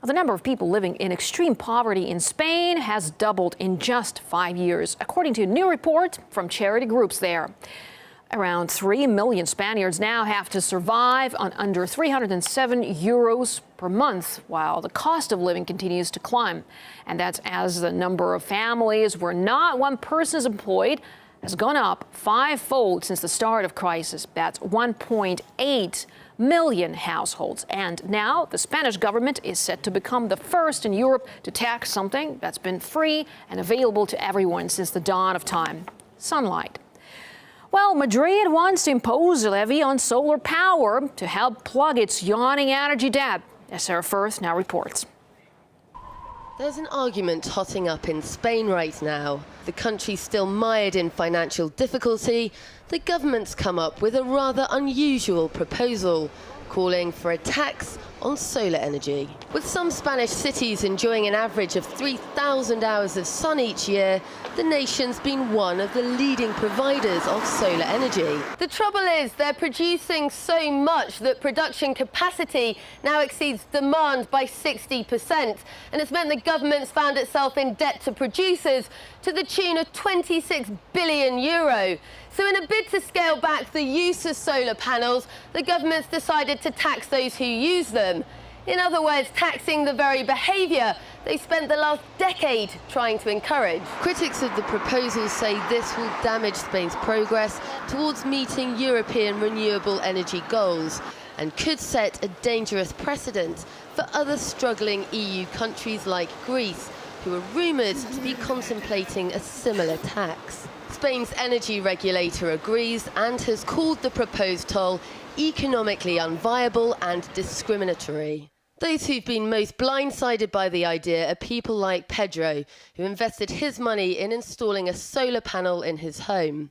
The number of people living in extreme poverty in Spain has doubled in just 5 years, according to a new report from charity groups there. Around 3 million Spaniards now have to survive on under 307 euros per month, while the cost of living continues to climb. And that's as the number of families where not one person is employed has gone up fivefold since the start of crisis. That's 1.8 million households. And now the Spanish government is set to become the first in Europe to tax something that's been free and available to everyone since the dawn of time: sunlight. Well, Madrid wants to impose a levy on solar power to help plug its yawning energy debt, as Sara Firth now reports. There's an argument hotting up in Spain right now. The country's still mired in financial difficulty. The government's come up with a rather unusual proposal, calling for a tax on solar energy. With some Spanish cities enjoying an average of 3,000 hours of sun each year, the nation's been one of the leading providers of solar energy. The trouble is they're producing so much that production capacity now exceeds demand by 60%, and it's meant the government's found itself in debt to producers to the tune of 26 billion euro. So in a bid to scale back the use of solar panels, the government's decided to tax those who use them. In other words, taxing the very behaviour they spent the last decade trying to encourage. Critics of the proposal say this will damage Spain's progress towards meeting European renewable energy goals and could set a dangerous precedent for other struggling EU countries like Greece, who are rumoured to be contemplating a similar tax. Spain's energy regulator agrees and has called the proposed toll economically unviable and discriminatory. Those who've been most blindsided by the idea are people like Pedro, who invested his money in installing a solar panel in his home.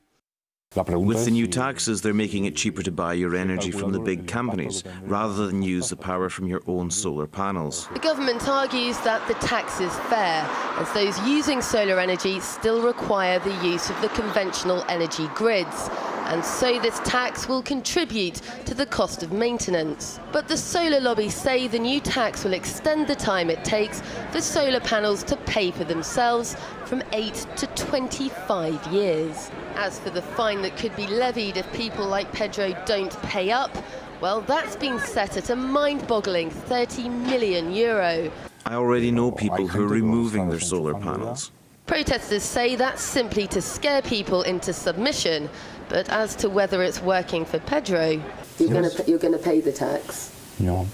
With the new taxes, they're making it cheaper to buy your energy from the big companies, rather than use the power from your own solar panels. The government argues that the tax is fair, as those using solar energy still require the use of the conventional energy grids, and so this tax will contribute to the cost of maintenance. But the solar lobby say the new tax will extend the time it takes for solar panels to pay for themselves from 8 to 25 years. As for the fine that could be levied if people like Pedro don't pay up, well, that's been set at a mind-boggling 30 million euro. I already know people who are removing their solar panels. Protesters say that's simply to scare people into submission, but as to whether it's working for Pedro... You're going to pay the tax? No.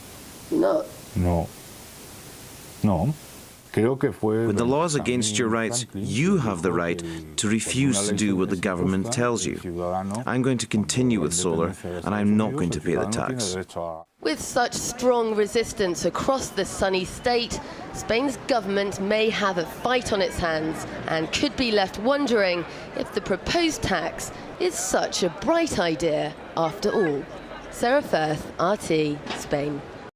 You're not? No. No. When the law's against your rights, you have the right to refuse to do what the government tells you. I'm going to continue with solar, and I'm not going to pay the tax. With such strong resistance across the sunny state, Spain's government may have a fight on its hands and could be left wondering if the proposed tax is such a bright idea after all. Sara Firth, RT, Spain.